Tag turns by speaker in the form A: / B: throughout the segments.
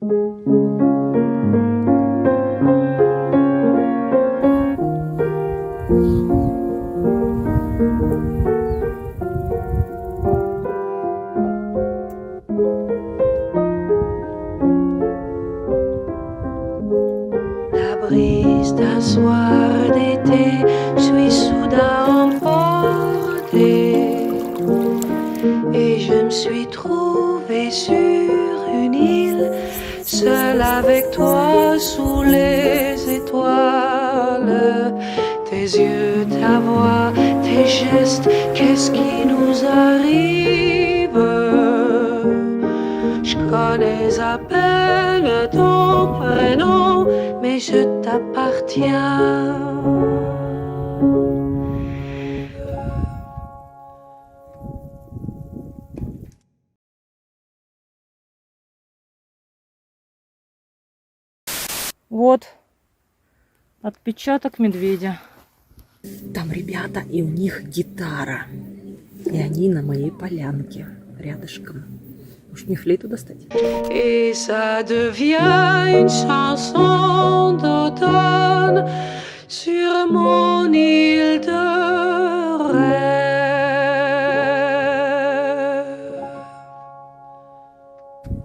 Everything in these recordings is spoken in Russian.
A: La brise d'un soir d'été, je suis soudain emportée et je me suis trouvée sur une île, seule avec toi sous les étoiles. Tes yeux, ta voix, tes gestes, qu'est-ce qui nous arrive? Je connais à peine ton prénom, mais je t'appartiens.
B: Вот отпечаток медведя.
C: Там ребята, и у них гитара. И они на моей полянке рядышком. Может, мне флейту достать?
A: Et ça devient une chanson d'automne sur mon île de rêve.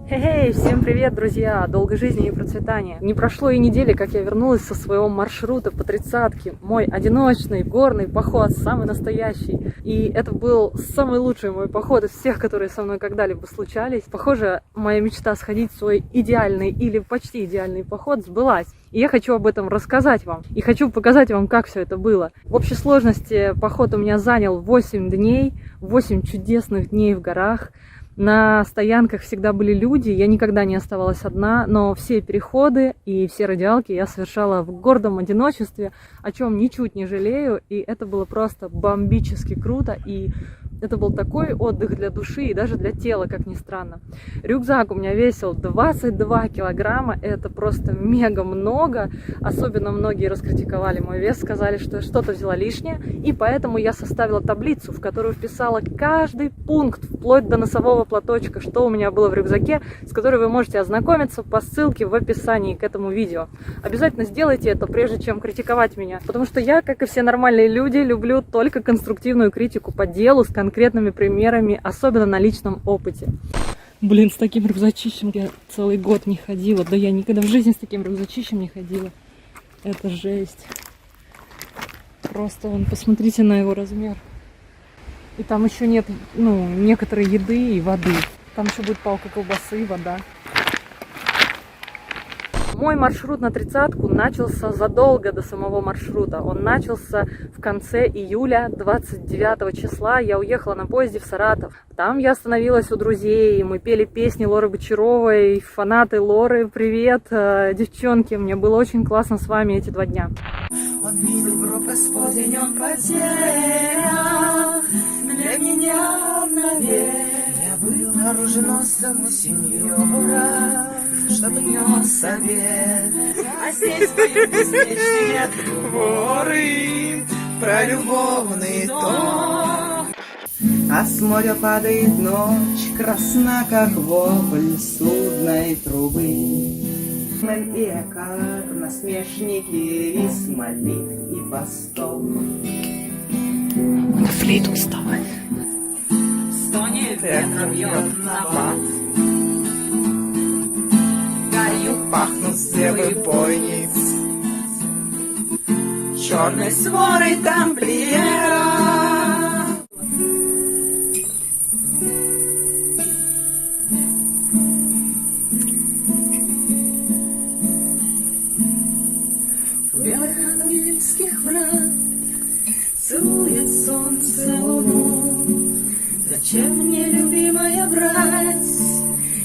B: Хей, всем привет, друзья! Долгой жизни и процветания! Не прошло и недели, как я вернулась со своего маршрута по тридцатке. Мой одиночный горный поход, самый настоящий. И это был самый лучший мой поход из всех, которые со мной когда-либо случались. Похоже, моя мечта сходить в свой идеальный или почти идеальный поход сбылась. И я хочу об этом рассказать вам. И хочу показать вам, как все это было. В общей сложности поход у меня занял 8 дней, 8 чудесных дней в горах. На стоянках всегда были люди, я никогда не оставалась одна, но все переходы и все радиалки я совершала в гордом одиночестве, о чем ничуть не жалею, и это было просто бомбически круто, и это был такой отдых для души и даже для тела, как ни странно. Рюкзак у меня весил 22 килограмма, это просто мега много, особенно многие раскритиковали мой вес, сказали, что я что-то взяла лишнее, и поэтому я составила таблицу, в которую вписала каждый пункт, вплоть до носового платочка, что у меня было в рюкзаке, с которой вы можете ознакомиться по ссылке в описании к этому видео. Обязательно сделайте это, прежде чем критиковать меня, потому что я, как и все нормальные люди, люблю только конструктивную критику по делу, с конкретными примерами, особенно на личном опыте. Блин, с таким рюкзачищем я целый год не ходила. Да я никогда в жизни с таким рюкзачищем не ходила. Это жесть. Просто вон, посмотрите на его размер. И там еще нет, некоторой еды и воды. Там еще будет палка колбасы и вода. Мой маршрут на тридцатку начался задолго до самого маршрута. Он начался в конце июля, 29 числа. Я уехала на поезде в Саратов. Там я остановилась у друзей. Мы пели песни Лоры Бочаровой. Фанаты Лоры, привет, девчонки. Мне было очень классно с вами эти 2 дня.
D: Он видел гроб Господень, он потерял для меня навек. Я был оруженосцем у сеньора, чтобы нес совет. А здесь поют беспечные воры про любовный тон. А с моря падает ночь, красна, как вопль судной трубы. И как насмешники из молитв и постов.
C: На флейту вставай.
D: Стонет ветром, бьет на бат. Горю, пахнут стрелы бойниц. Черной сворой тамплиера. Целует солнце луну. Зачем мне, любимая, врать?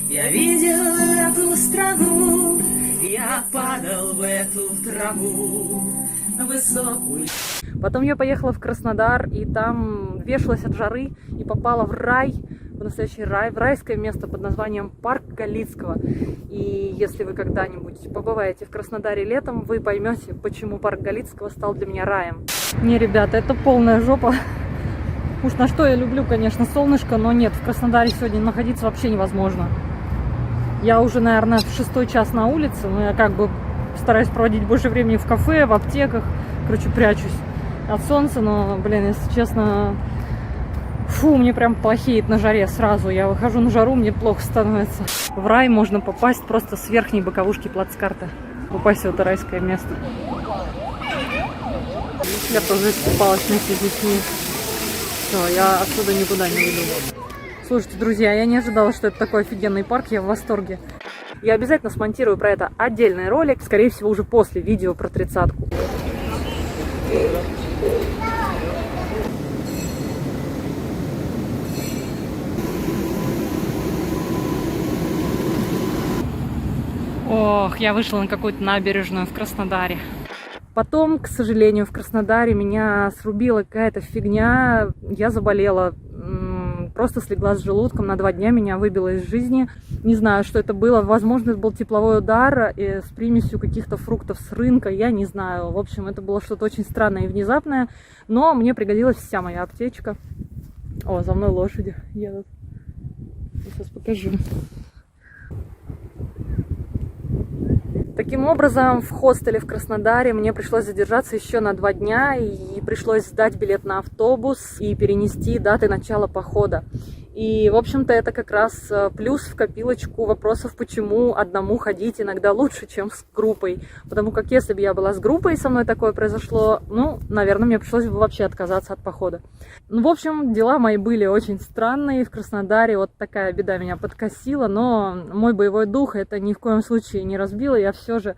D: Я видел эту страну. Я падал в эту траву высокую.
B: Потом я поехала в Краснодар, и там вешалась от жары и попала в рай, в настоящий рай, в райское место под названием Парк Галицкого. И если вы когда-нибудь побываете в Краснодаре летом, вы поймете, почему Парк Галицкого стал для меня раем. Не, ребята, это полная жопа. Уж на что я люблю, конечно, солнышко, но нет, в Краснодаре сегодня находиться вообще невозможно. Я уже, наверное, в 6-й час на улице, но я как бы стараюсь проводить больше времени в кафе, в аптеках. Короче, прячусь от солнца, но, блин, если честно, фу, мне прям плохеет на жаре сразу. Я выхожу на жару, мне плохо становится. В рай можно попасть просто с верхней боковушки плацкарта. Попасть в это райское место. Я тоже искупалась вместе с детьми. Все, я отсюда никуда не уйду. Слушайте, друзья, я не ожидала, что это такой офигенный парк, я в восторге. Я обязательно смонтирую про это отдельный ролик, скорее всего, уже после видео про 30-ку. Ох, я вышла на какую-то набережную в Краснодаре. Потом, к сожалению, в Краснодаре меня срубила какая-то фигня. Я заболела, просто слегла с желудком на 2 дня, меня выбило из жизни. Не знаю, что это было. Возможно, это был тепловой удар с примесью каких-то фруктов с рынка. Я не знаю. В общем, это было что-то очень странное и внезапное. Но мне пригодилась вся моя аптечка. О, за мной лошади едут. Я сейчас покажу. Таким образом, в хостеле в Краснодаре мне пришлось задержаться еще на 2 дня, и пришлось сдать билет на автобус и перенести даты начала похода. И, в общем-то, это как раз плюс в копилочку вопросов, почему одному ходить иногда лучше, чем с группой. Потому как если бы я была с группой, и со мной такое произошло, ну, наверное, мне пришлось бы вообще отказаться от похода. Ну, в общем, дела мои были очень странные в Краснодаре, вот такая беда меня подкосила, но мой боевой дух это ни в коем случае не разбило, я все же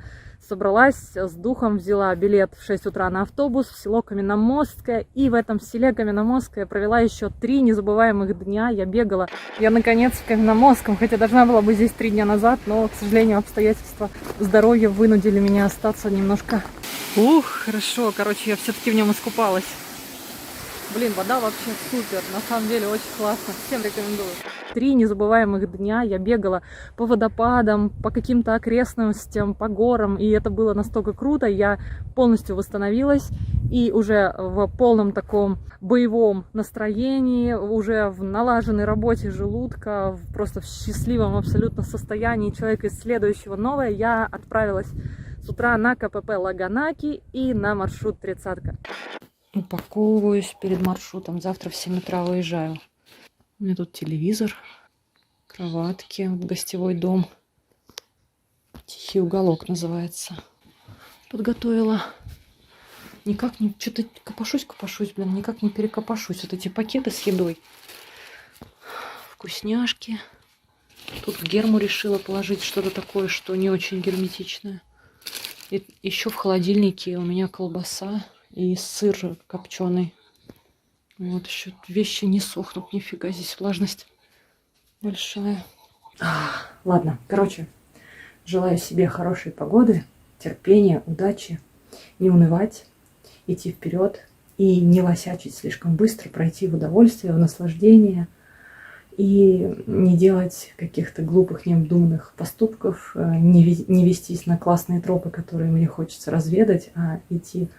B: собралась с духом, взяла билет в 6 утра на автобус в село Каменномостское, и в этом селе Каменномостское провела еще 3 незабываемых дня. Я бегала. Я, наконец, в Каменномостском, хотя должна была быть здесь 3 дня назад, но, к сожалению, обстоятельства здоровья вынудили меня остаться немножко. Ух, хорошо, короче, я все-таки в нем искупалась. Блин, вода вообще супер, на самом деле очень классно, всем рекомендую. 3 незабываемых дня я бегала по водопадам, по каким-то окрестностям, по горам, и это было настолько круто, я полностью восстановилась, и уже в полном таком боевом настроении, уже в налаженной работе желудка, просто в счастливом абсолютно состоянии человека, исследующего новое, я отправилась с утра на КПП Лаганаки и на маршрут 30-ка. Упаковываюсь перед маршрутом. Завтра в 7 утра выезжаю. У меня тут телевизор, кроватки, гостевой дом. Тихий уголок называется. Подготовила. Никак не... Что-то копошусь, блин, никак не перекопошусь. Вот эти пакеты с едой. Вкусняшки. Тут в герму решила положить что-то такое, что не очень герметичное. И еще в холодильнике у меня колбаса и сыр копченый. Вот еще вещи не сохнут, нифига, здесь влажность большая. Ладно, короче, желаю себе хорошей погоды, терпения, удачи, не унывать, идти вперед и не лосячить слишком быстро, пройти в удовольствие, в наслаждение и не делать каких-то глупых, необдуманных поступков, не вестись на классные тропы, которые мне хочется разведать, а идти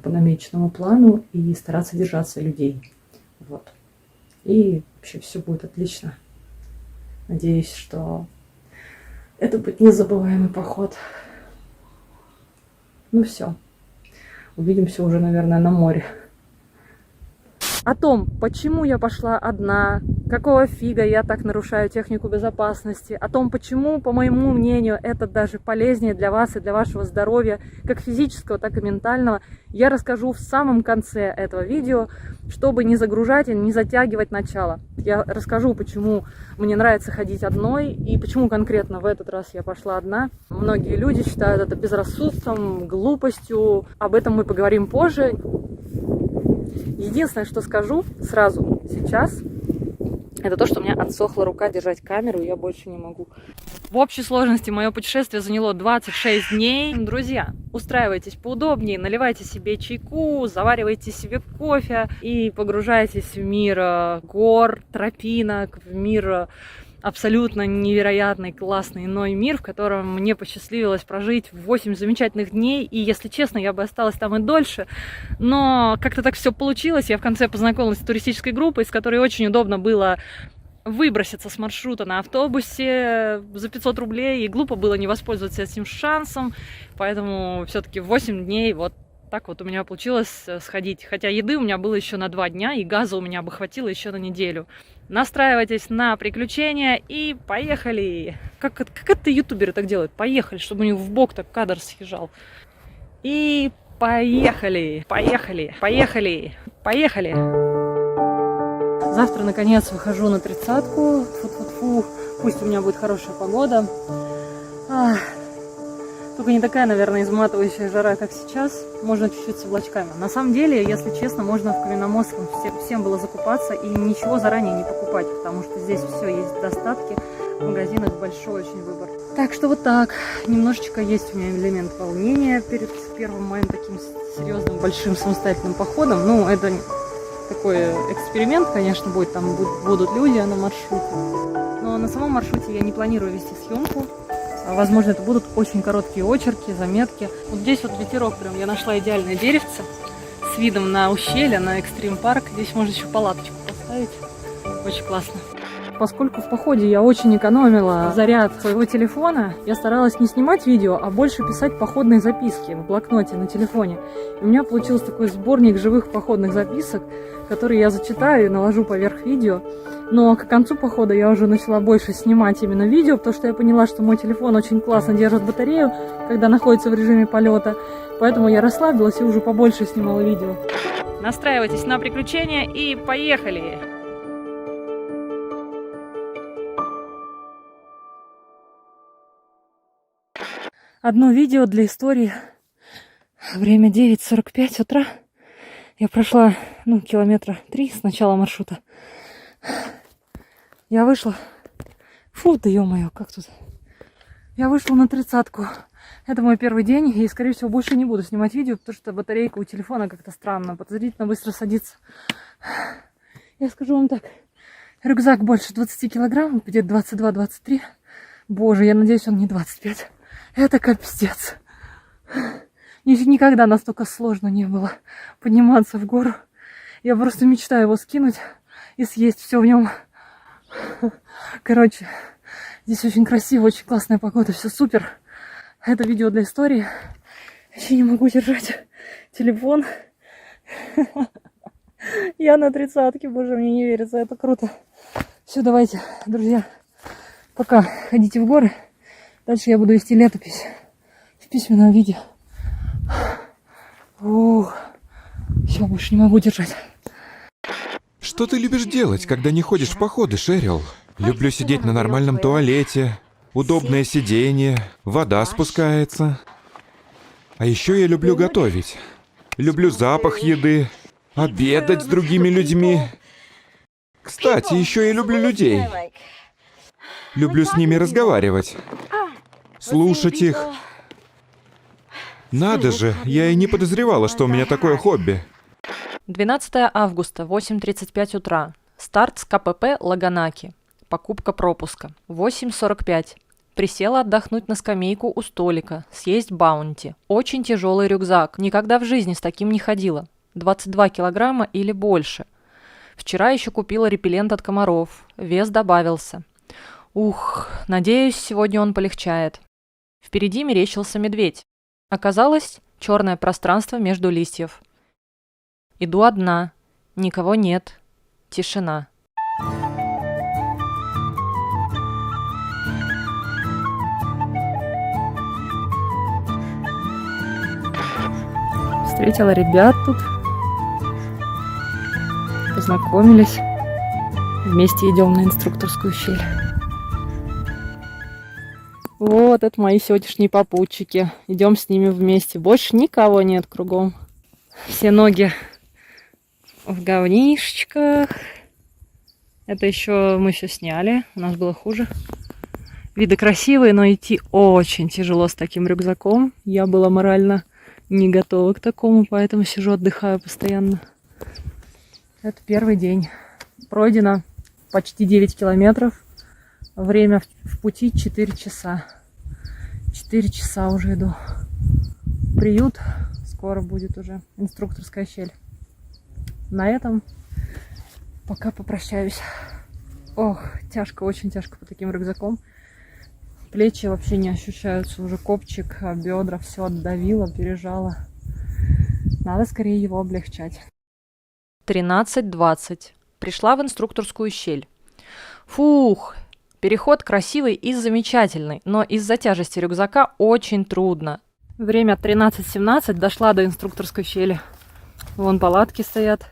B: по намеченному плану и стараться держаться людей. Вот. И вообще все будет отлично. Надеюсь, что это будет незабываемый поход. Ну все. Увидимся уже, наверное, на море. О том, почему я пошла одна, какого фига я так нарушаю технику безопасности, о том, почему, по моему мнению, это даже полезнее для вас и для вашего здоровья, как физического, так и ментального, я расскажу в самом конце этого видео, чтобы не загружать и не затягивать начало. Я расскажу, почему мне нравится ходить одной и почему конкретно в этот раз я пошла одна. Многие люди считают это безрассудством, глупостью. Об этом мы поговорим позже. Единственное, что скажу сразу сейчас, это то, что у меня отсохла рука держать камеру, и я больше не могу. В общей сложности мое путешествие заняло 26 дней. Друзья, устраивайтесь поудобнее, наливайте себе чайку, заваривайте себе кофе и погружайтесь в мир гор, тропинок, в мир абсолютно невероятный, классный, иной мир, в котором мне посчастливилось прожить 8 замечательных дней. И, если честно, я бы осталась там и дольше. Но как-то так все получилось. Я в конце познакомилась с туристической группой, с которой очень удобно было выброситься с маршрута на автобусе за 500 рублей, и глупо было не воспользоваться этим шансом, поэтому все-таки 8 дней вот так вот у меня получилось сходить. Хотя еды у меня было еще на 2 дня, и газа у меня бы хватило еще на неделю. Настраивайтесь на приключения и поехали! Как это ютуберы так делают? Поехали, чтобы у них в бок так кадр съезжал. И поехали! Поехали! Поехали! Поехали! Завтра, наконец, выхожу на 30-ку. Фу-фу-фу. Пусть у меня будет хорошая погода. Только не такая, наверное, изматывающая жара, как сейчас. Можно чуть-чуть с облачками. На самом деле, если честно, можно в Каменноморском всем было закупаться и ничего заранее не покупать, потому что здесь все есть достатки. В магазинах большой очень выбор. Так что вот так. Немножечко есть у меня элемент волнения перед первым моим таким серьезным, большим самостоятельным походом. Ну, это такой эксперимент, конечно, будет. Там будут люди на маршруте. Но на самом маршруте я не планирую вести съемку. Возможно, это будут очень короткие очерки, заметки. Вот здесь вот ветерок прям. Я нашла идеальное деревце с видом на ущелье, на экстрим-парк. Здесь можно еще палаточку поставить. Очень классно. Поскольку в походе я очень экономила заряд своего телефона, я старалась не снимать видео, а больше писать походные записки в блокноте на телефоне. И у меня получился такой сборник живых походных записок, которые я зачитаю и наложу поверх видео. Но к концу похода я уже начала больше снимать именно видео, потому что я поняла, что мой телефон очень классно держит батарею, когда находится в режиме полета. Поэтому я расслабилась и уже побольше снимала видео. Настраивайтесь на приключения и поехали! Одно видео для истории. Время 9:45 утра. Я прошла, километра 3 с начала маршрута. Я вышла. Фу ты, ё-моё, как тут. Я вышла на 30-ку. Это мой первый день, и, скорее всего, больше не буду снимать видео, потому что батарейка у телефона как-то странно, подозрительно быстро садится. Я скажу вам так. Рюкзак больше 20 килограмм, где-то 22-23. Боже, я надеюсь, он не 25. Это капец. Никогда настолько сложно не было подниматься в гору. Я просто мечтаю его скинуть и съесть все в нем. Короче, здесь очень красиво, очень классная погода, все супер. Это видео для истории. Еще не могу держать телефон. Я на 30-ке, боже, мне не верится, это круто. Все, давайте, друзья, пока ходите в горы. Дальше я буду вести летопись в письменном виде. Все, больше не могу держать.
E: Что ты любишь делать, когда не ходишь в походы, Шерил? Люблю сидеть на нормальном туалете, удобное сиденье, вода спускается. А еще я люблю готовить. Люблю запах еды, обедать с другими людьми. Кстати, еще я люблю людей. Люблю с ними разговаривать, слушать их. Надо же, я и не подозревала, что у меня такое хобби.
B: 12 августа, 8:35 утра. Старт с КПП Лаганаки. Покупка пропуска. 8:45. Присела отдохнуть на скамейку у столика, съесть баунти. Очень тяжелый рюкзак. Никогда в жизни с таким не ходила. 22 килограмма или больше. Вчера еще купила репеллент от комаров. Вес добавился. Надеюсь, сегодня он полегчает. Впереди мерещился медведь. Оказалось, черное пространство между листьев. Иду одна. Никого нет. Тишина. Встретила ребят тут. Познакомились. Вместе идем на инструкторскую щель. Вот, это мои сегодняшние попутчики. Идем с ними вместе. Больше никого нет кругом. Все ноги в говнишечках. Это еще мы все сняли. У нас было хуже. Виды красивые, но идти очень тяжело с таким рюкзаком. Я была морально не готова к такому, поэтому сижу, отдыхаю постоянно. Это первый день. Пройдено почти 9 километров. Время в пути 4 часа. 4 часа уже иду. Приют. Скоро будет уже инструкторская щель. На этом пока попрощаюсь. Ох, тяжко, очень тяжко под таким рюкзаком. Плечи вообще не ощущаются, уже копчик, а бедра все отдавило, пережало. Надо скорее его облегчать. 13:20. Пришла в инструкторскую щель. Фух, переход красивый и замечательный, но из-за тяжести рюкзака очень трудно. Время 13:17, дошла до инструкторской щели. Вон палатки стоят.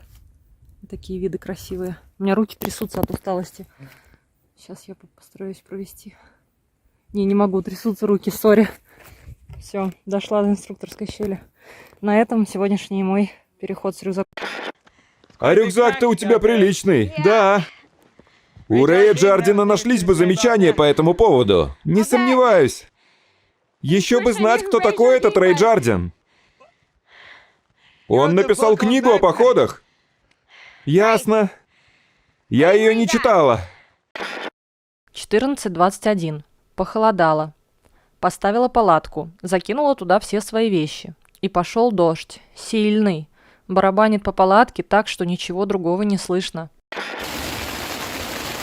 B: Такие виды красивые. У меня руки трясутся от усталости. Сейчас я постараюсь провести. Не могу, трясутся руки, сори. Все, дошла до инструкторской щели. На этом сегодняшний мой переход с рюкзаком.
E: А рюкзак-то у тебя приличный, да. У Рэя Джардина нашлись бы замечания по этому поводу. Не сомневаюсь. Еще бы знать, кто такой этот Рэй Джардин. Он написал книгу о походах. Ясно. Я ее не читала.
B: 14:21. Похолодало. Поставила палатку, закинула туда все свои вещи. И пошел дождь. Сильный. Барабанит по палатке так, что ничего другого не слышно.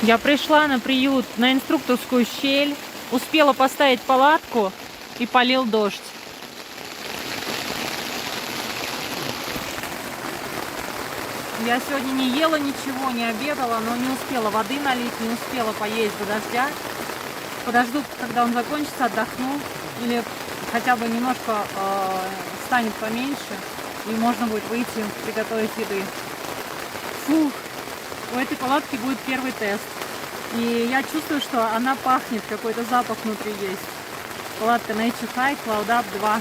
B: Я пришла на приют, на инструкторскую щель, успела поставить палатку, и полил дождь. Я сегодня не ела ничего, не обедала, но не успела воды налить, не успела поесть до дождя. Подожду, когда он закончится, отдохну, или хотя бы немножко станет поменьше, и можно будет выйти, приготовить еды. Фух, у этой палатки будет первый тест. И я чувствую, что она пахнет, какой-то запах внутри есть. Палатка Nature High, Cloud Up 2.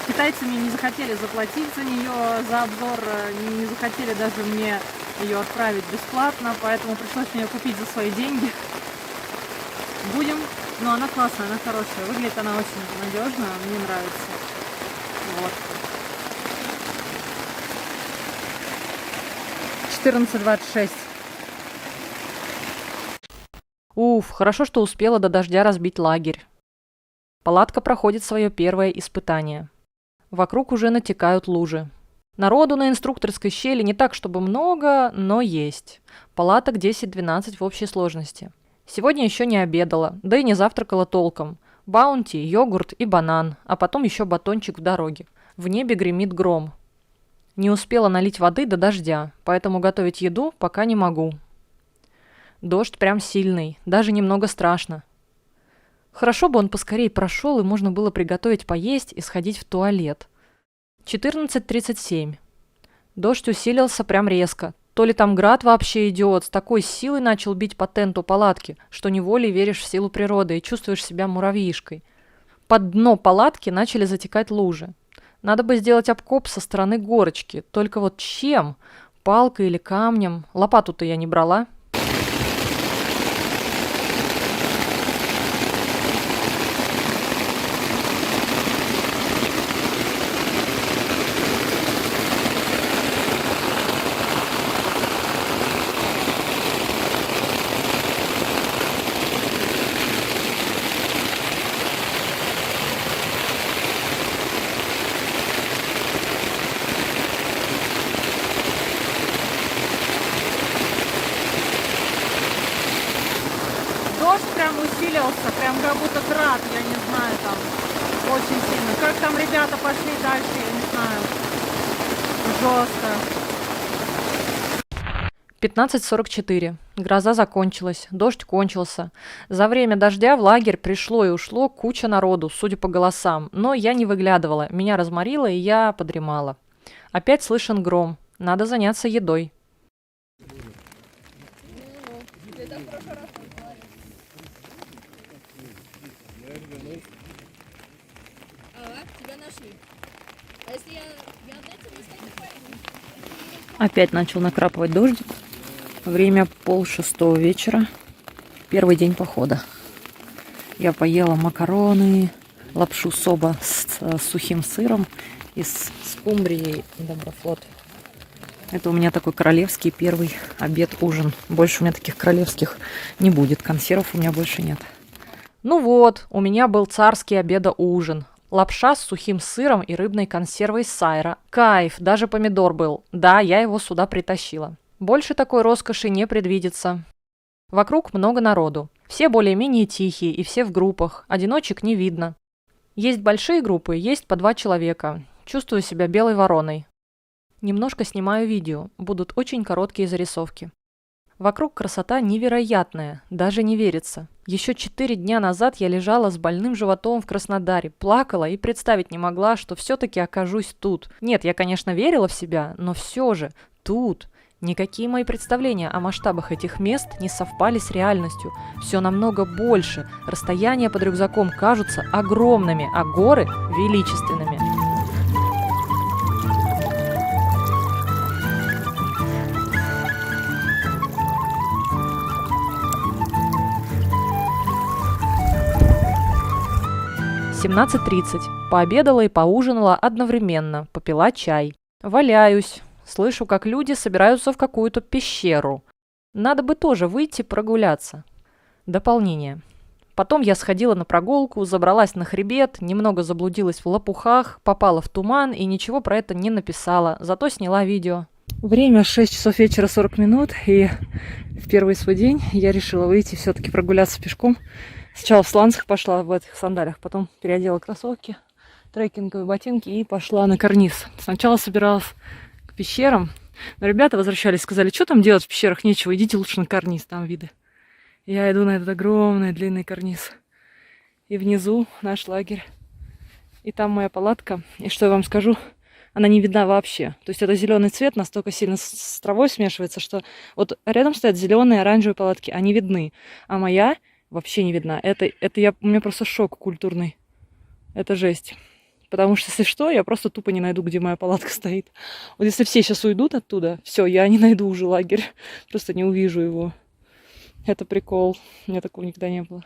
B: Китайцы мне не захотели заплатить за нее, за обзор, не захотели даже мне ее отправить бесплатно, поэтому пришлось мне ее купить за свои деньги. Будем, но она классная, она хорошая, выглядит она очень надежно, мне нравится. Вот. 14:26. Уф, хорошо, что успела до дождя разбить лагерь. Палатка проходит свое первое испытание. Вокруг уже натекают лужи. Народу на инструкторской щели не так, чтобы много, но есть. Палаток 10-12 в общей сложности. Сегодня еще не обедала, да и не завтракала толком. Баунти, йогурт и банан, а потом еще батончик в дороге. В небе гремит гром. Не успела налить воды до дождя, поэтому готовить еду пока не могу. Дождь прям сильный, даже немного страшно. Хорошо бы он поскорее прошел, и можно было приготовить поесть и сходить в туалет. 14:37. Дождь усилился прям резко. То ли там град вообще идет, с такой силой начал бить по тенту палатки, что неволей веришь в силу природы и чувствуешь себя муравьишкой. Под дно палатки начали затекать лужи. Надо бы сделать обкоп со стороны горочки, только вот чем? Палкой или камнем? Лопату-то я не брала. Дождь прям усилился, прям как будто град, я не знаю, там очень сильно. Как там ребята пошли дальше, я не знаю. Жестко. 15:44. Гроза закончилась, дождь кончился. За время дождя в лагерь пришло и ушло куча народу, судя по голосам. Но я не выглядывала, меня разморило, и я подремала. Опять слышен гром. Надо заняться едой. Опять начал накрапывать дождик. Время 5:30 вечера. Первый день похода. Я поела макароны, лапшу соба с сухим сыром и с скумбрией Доброфлот. Это у меня такой королевский первый обед-ужин. Больше у меня таких королевских не будет. Консервов у меня больше нет. Ну вот, у меня был царский обеда-ужин. Лапша с сухим сыром и рыбной консервой сайра. Кайф, даже помидор был. Да, я его сюда притащила. Больше такой роскоши не предвидится. Вокруг много народу. Все более-менее тихие и все в группах. Одиночек не видно. Есть большие группы, есть по 2 человека. Чувствую себя белой вороной. Немножко снимаю видео. Будут очень короткие зарисовки. Вокруг красота невероятная, даже не верится. Еще 4 дня назад я лежала с больным животом в Краснодаре, плакала и представить не могла, что все-таки окажусь тут. Нет, я, конечно, верила в себя, но все же тут. Никакие мои представления о масштабах этих мест не совпали с реальностью. Все намного больше. Расстояния под рюкзаком кажутся огромными, а горы – величественными. — 17:30. Пообедала и поужинала одновременно, попила чай. Валяюсь. Слышу, как люди собираются в какую-то пещеру. Надо бы тоже выйти прогуляться. Дополнение. Потом я сходила на прогулку, забралась на хребет, немного заблудилась в лопухах, попала в туман и ничего про это не написала, зато сняла видео. Время 6 часов вечера 40 минут, и в первый свой день я решила выйти все-таки прогуляться пешком. Сначала в сланцах пошла, в этих сандалиях, потом переодела кроссовки, трекинговые ботинки и пошла на карниз. Сначала собиралась к пещерам, но ребята возвращались, сказали, что там делать в пещерах, нечего, идите лучше на карниз, там виды. Я иду на этот огромный длинный карниз. И внизу наш лагерь. И там моя палатка. И что я вам скажу, она не видна вообще. То есть это зеленый цвет настолько сильно с травой смешивается, что вот рядом стоят зеленые, оранжевые палатки, они видны. А моя вообще не видна. У меня просто шок культурный. Это жесть. Потому что, если что, я просто тупо не найду, где моя палатка стоит. Вот если все сейчас уйдут оттуда, все, я не найду уже лагерь. Просто не увижу его. Это прикол. У меня такого никогда не было.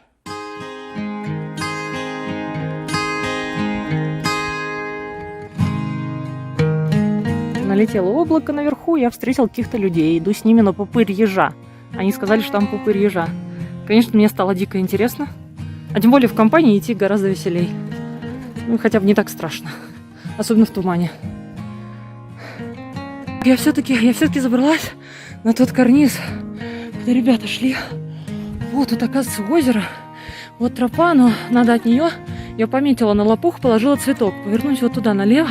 B: Налетело облако наверху, я встретил каких-то людей. Иду с ними на пупырь ежа. Они сказали, что там пупырь ежа. Конечно, мне стало дико интересно. А тем более в компании идти гораздо веселей. Ну, хотя бы не так страшно. Особенно в тумане. Я все-таки забралась на тот карниз, куда ребята шли. Вот тут, оказывается, озеро. Вот тропа, но надо от нее. Я пометила на лопух, положила цветок. Повернуть вот туда налево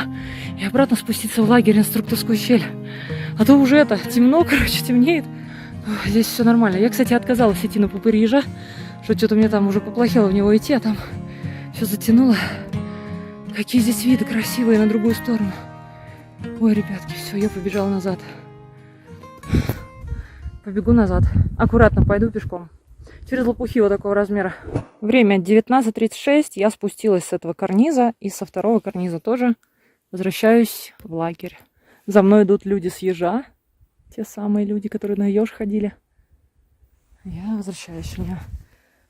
B: и обратно спуститься в лагерь, инструкторскую щель. А то уже темно, темнеет. Здесь все нормально. Я, кстати, отказалась идти на пупырь ежа, что-то мне там уже поплохело в него идти, а там все затянуло. Какие здесь виды красивые на другую сторону. Ой, ребятки, все, я побежала назад. Побегу назад. Аккуратно пойду пешком. Через лопухи вот такого размера. Время 19:36. Я спустилась с этого карниза и со второго карниза тоже. Возвращаюсь в лагерь. За мной идут люди с ежа. Те самые люди, которые на еж ходили. Я возвращаюсь. У меня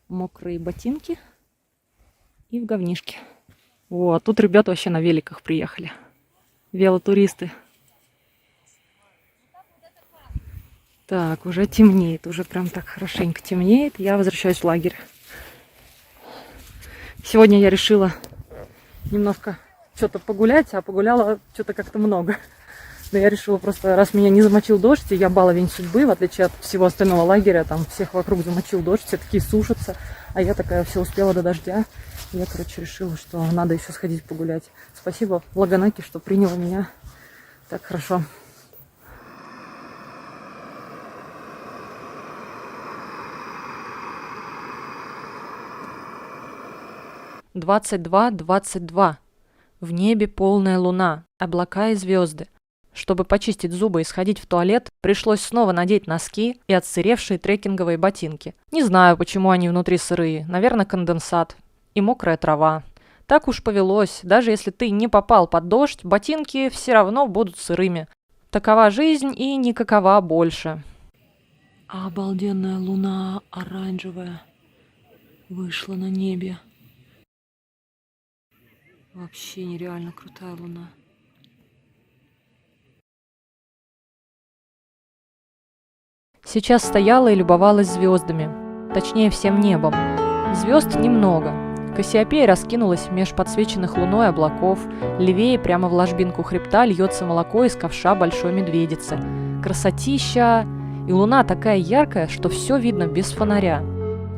B: мокрые ботинки и в говнишке. О, а тут ребята вообще на великах приехали. Велотуристы. Так, уже темнеет. Уже прям так хорошенько темнеет. Я возвращаюсь в лагерь. Сегодня я решила немножко что-то погулять, а погуляла что-то как-то много. Но я решила просто, раз меня не замочил дождь, и я баловень судьбы, в отличие от всего остального лагеря, там всех вокруг замочил дождь, все такие сушатся, а я такая все успела до дождя. Я, решила, что надо еще сходить погулять. Спасибо Лаганаки, что приняла меня так хорошо. — 22:22. В небе полная луна, облака и звезды. Чтобы почистить зубы и сходить в туалет, пришлось снова надеть носки и отсыревшие трекинговые ботинки. Не знаю, почему они внутри сырые. Наверное, конденсат. И мокрая трава. Так уж повелось. Даже если ты не попал под дождь, ботинки все равно будут сырыми. Такова жизнь и никакова больше.
C: Обалденная луна оранжевая вышла на небе. Вообще нереально крутая луна.
B: Сейчас стояла и любовалась звездами. Точнее, всем небом. Звезд немного. Кассиопея раскинулась меж подсвеченных луной облаков. Левее, прямо в ложбинку хребта, льется молоко из ковша большой медведицы. Красотища! И луна такая яркая, что все видно без фонаря.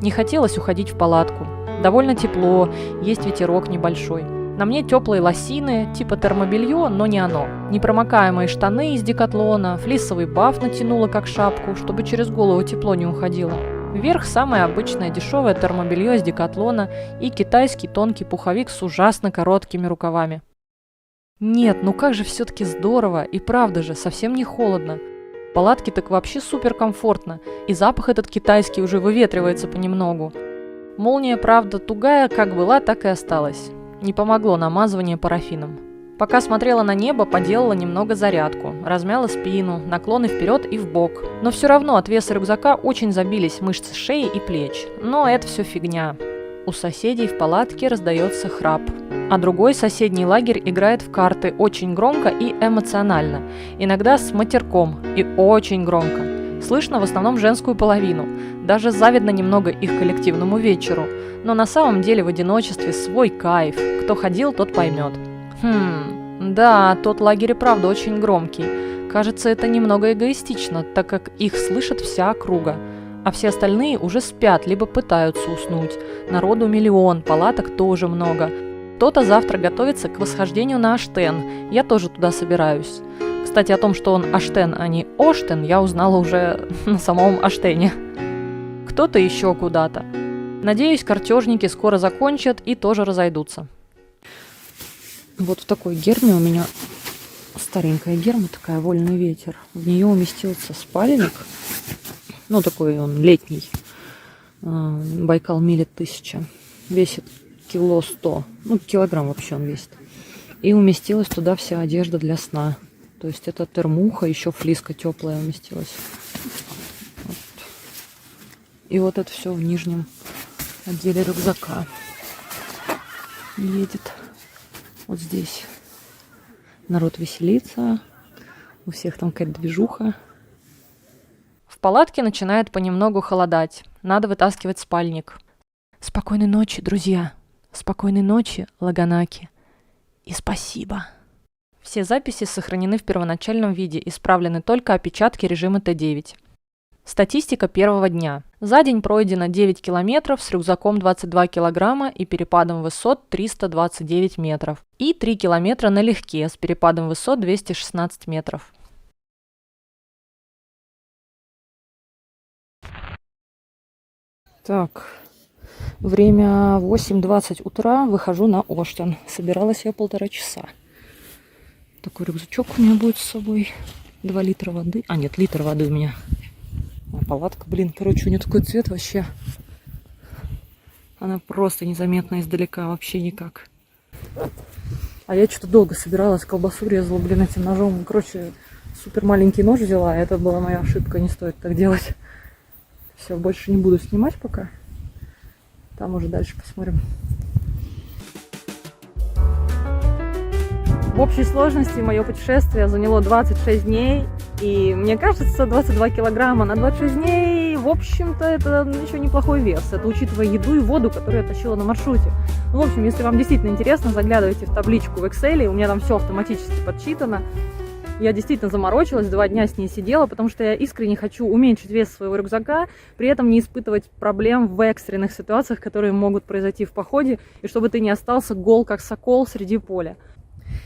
B: Не хотелось уходить в палатку. Довольно тепло, есть ветерок небольшой. На мне теплые лосины, типа термобелье, но не оно. Непромокаемые штаны из Декатлона, флисовый баф натянула как шапку, чтобы через голову тепло не уходило. Вверх самое обычное дешевое термобелье из Декатлона и китайский тонкий пуховик с ужасно короткими рукавами. Нет, ну как же все-таки здорово, и правда же, совсем не холодно. В палатке так вообще супер комфортно, и запах этот китайский уже выветривается понемногу. Молния, правда, тугая, как была, так и осталась. Не помогло намазывание парафином. Пока смотрела на небо, поделала немного зарядку, размяла спину, наклоны вперед и вбок. Но все равно от веса рюкзака очень забились мышцы шеи и плеч. Но это все фигня. У соседей в палатке раздается храп. А другой соседний лагерь играет в карты очень громко и эмоционально. Иногда с матерком и очень громко. Слышно в основном женскую половину. Даже завидно немного их коллективному вечеру. Но на самом деле в одиночестве свой кайф. Кто ходил, тот поймет. Да, тот лагерь и правда очень громкий. Кажется, это немного эгоистично, так как их слышит вся округа. А все остальные уже спят, либо пытаются уснуть. Народу миллион, палаток тоже много. Кто-то завтра готовится к восхождению на Аштен. Я тоже туда собираюсь. Кстати, о том, что он Аштен, а не Оштен, я узнала уже на самом Аштене. Кто-то еще куда-то. Надеюсь, картежники скоро закончат и тоже разойдутся. Вот в такой герме у меня старенькая герма, такая «Вольный ветер». В нее уместился спальник. Ну, такой он летний. Байкал Милет 1000. Весит кило 100. Ну, килограмм вообще он весит. И уместилась туда вся одежда для сна. То есть это термуха, еще флиска теплая уместилась. Вот. И вот это все в нижнем отделе рюкзака едет. Вот здесь народ веселится, у всех там какая-то движуха. В палатке начинает понемногу холодать, надо вытаскивать спальник. Спокойной ночи, друзья, спокойной ночи, Лаганаки, и спасибо. Все записи сохранены в первоначальном виде, исправлены только опечатки режима Т9. Статистика первого дня. За день пройдено 9 километров с рюкзаком 22 килограмма и перепадом высот 329 метров. И 3 километра налегке с перепадом высот 216 метров. Так, время 8:20 утра, выхожу на Оштен. Собиралась я 1,5 часа. Такой рюкзачок у меня будет с собой. 2 литра воды. А, нет, литр воды у меня. А палатка, блин, короче, у нее такой цвет вообще. Она просто незаметна издалека, вообще никак. А я что-то долго собиралась, колбасу резала, блин, этим ножом. Короче, супер маленький нож взяла, это была моя ошибка, не стоит так делать. Все, больше не буду снимать пока. Там уже дальше посмотрим. В общей сложности мое путешествие заняло 26 дней. И мне кажется, 22 килограмма на 26 дней, в общем-то, это еще неплохой вес. Это учитывая еду и воду, которую я тащила на маршруте. Ну, в общем, если вам действительно интересно, заглядывайте в табличку в Excel, у меня там все автоматически подсчитано. Я действительно заморочилась, 2 дня с ней сидела, потому что я искренне хочу уменьшить вес своего рюкзака, при этом не испытывать проблем в экстренных ситуациях, которые могут произойти в походе, и чтобы ты не остался гол, как сокол, среди поля.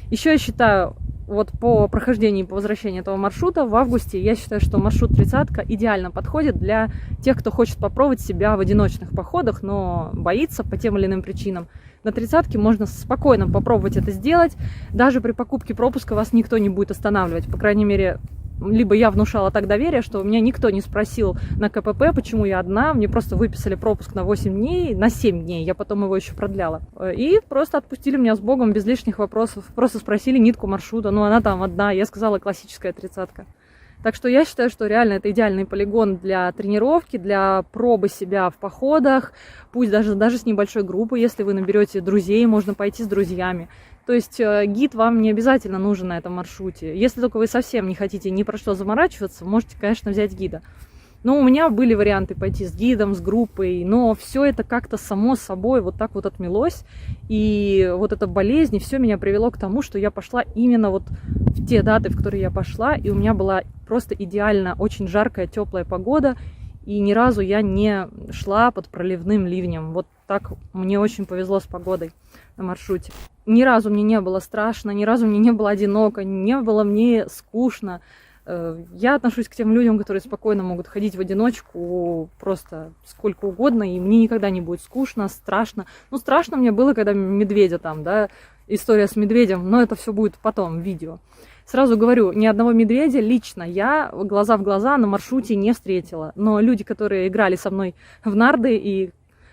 B: Еще я считаю, вот по прохождении, по возвращении этого маршрута в августе, я считаю, что маршрут 30-ка идеально подходит для тех, кто хочет попробовать себя в одиночных походах, но боится по тем или иным причинам. На 30-ке можно спокойно попробовать это сделать. Даже при покупке пропуска вас никто не будет останавливать. По крайней мере, либо я внушала так доверие, что меня никто не спросил на КПП, почему я одна. Мне просто выписали пропуск на 8 дней, на 7 дней. Я потом его еще продляла. И просто отпустили меня с Богом без лишних вопросов. Просто спросили нитку маршрута. Ну, она там одна. Я сказала, классическая 30-ка. Так что я считаю, что реально это идеальный полигон для тренировки, для пробы себя в походах. Пусть даже с небольшой группой. Если вы наберете друзей, можно пойти с друзьями. То есть гид вам не обязательно нужен на этом маршруте. Если только вы совсем не хотите ни про что заморачиваться, можете, конечно, взять гида. Но у меня были варианты пойти с гидом, с группой, но все это как-то само собой вот так вот отмелось. И вот эта болезнь, и все меня привело к тому, что я пошла именно вот в те даты, в которые я пошла, и у меня была просто идеально очень жаркая, теплая погода, и ни разу я не шла под проливным ливнем. Вот так мне очень повезло с погодой на маршруте. Ни разу мне не было страшно, ни разу мне не было одиноко, не было мне скучно. Я отношусь к тем людям, которые спокойно могут ходить в одиночку просто сколько угодно, и мне никогда не будет скучно, страшно. Ну, страшно мне было, когда медведя там, да, история с медведем, но это все будет потом в видео. Сразу говорю, ни одного медведя лично я глаза в глаза на маршруте не встретила. Но люди, которые играли со мной в нарды и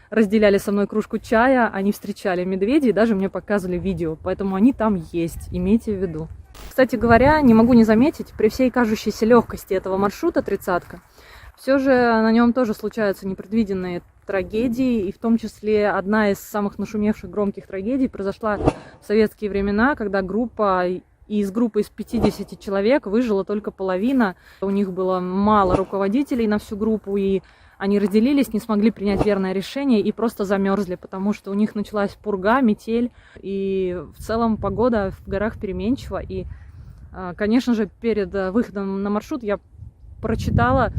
B: разделяли со мной кружку чая, они встречали медведей и даже мне показывали видео. Поэтому они там есть, имейте в виду. Кстати говоря, не могу не заметить, при всей кажущейся легкости этого маршрута, 30-ка, все же на нем тоже случаются непредвиденные трагедии, и в том числе одна из самых нашумевших громких трагедий произошла в советские времена, когда из группы из 50 человек выжила только половина. У них было мало руководителей на всю группу, и они разделились, не смогли принять верное решение и просто замерзли, потому что у них началась пурга, метель, и в целом погода в горах переменчива. И, конечно же, перед выходом на маршрут я прочитала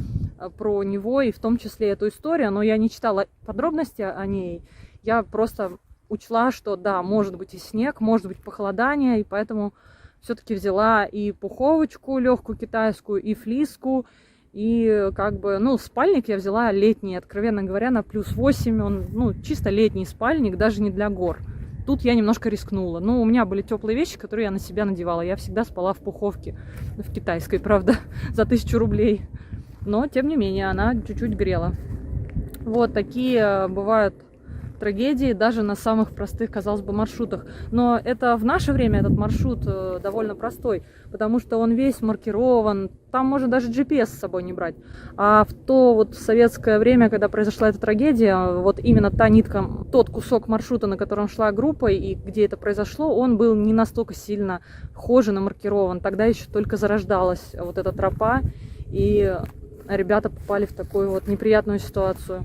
B: про него, и в том числе эту историю, но я не читала подробности о ней. Я просто учла, что да, может быть и снег, может быть похолодание, и поэтому все-таки взяла и пуховочку легкую китайскую, и флиску, и как бы, ну, спальник я взяла летний, откровенно говоря, на +8, он, ну, чисто летний спальник, даже не для гор. Тут я немножко рискнула. Ну, у меня были теплые вещи, которые я на себя надевала. Я всегда спала в пуховке, в китайской, правда, за 1000 рублей. Но, тем не менее, она чуть-чуть грела. Вот такие бывают трагедии даже на самых простых, казалось бы, маршрутах. Но это в наше время этот маршрут довольно простой, потому что он весь маркирован, там можно даже GPS с собой не брать. А в то вот советское время, когда произошла эта трагедия, вот именно та нитка, тот кусок маршрута, на котором шла группа и где это произошло, он был не настолько сильно хожен и маркирован. Тогда еще только зарождалась вот эта тропа, и ребята попали в такую вот неприятную ситуацию.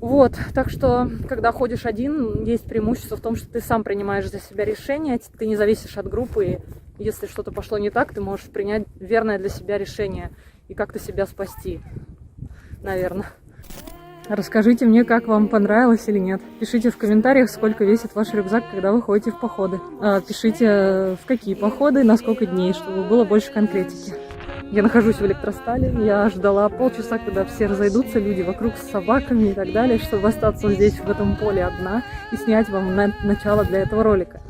B: Вот, так что, когда ходишь один, есть преимущество в том, что ты сам принимаешь за себя решение, ты не зависишь от группы, и если что-то пошло не так, ты можешь принять верное для себя решение и как-то себя спасти, наверное. Расскажите мне, как вам понравилось или нет. Пишите в комментариях, сколько весит ваш рюкзак, когда вы ходите в походы. Пишите, в какие походы, на сколько дней, чтобы было больше конкретики. Я нахожусь в электростале, я ждала полчаса, когда все разойдутся, люди вокруг с собаками и так далее, чтобы остаться здесь, в этом поле одна, и снять вам начало для этого ролика.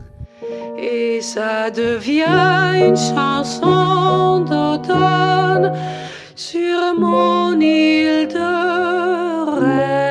A: Et ça devient une chanson d'automne sur mon île de rêve.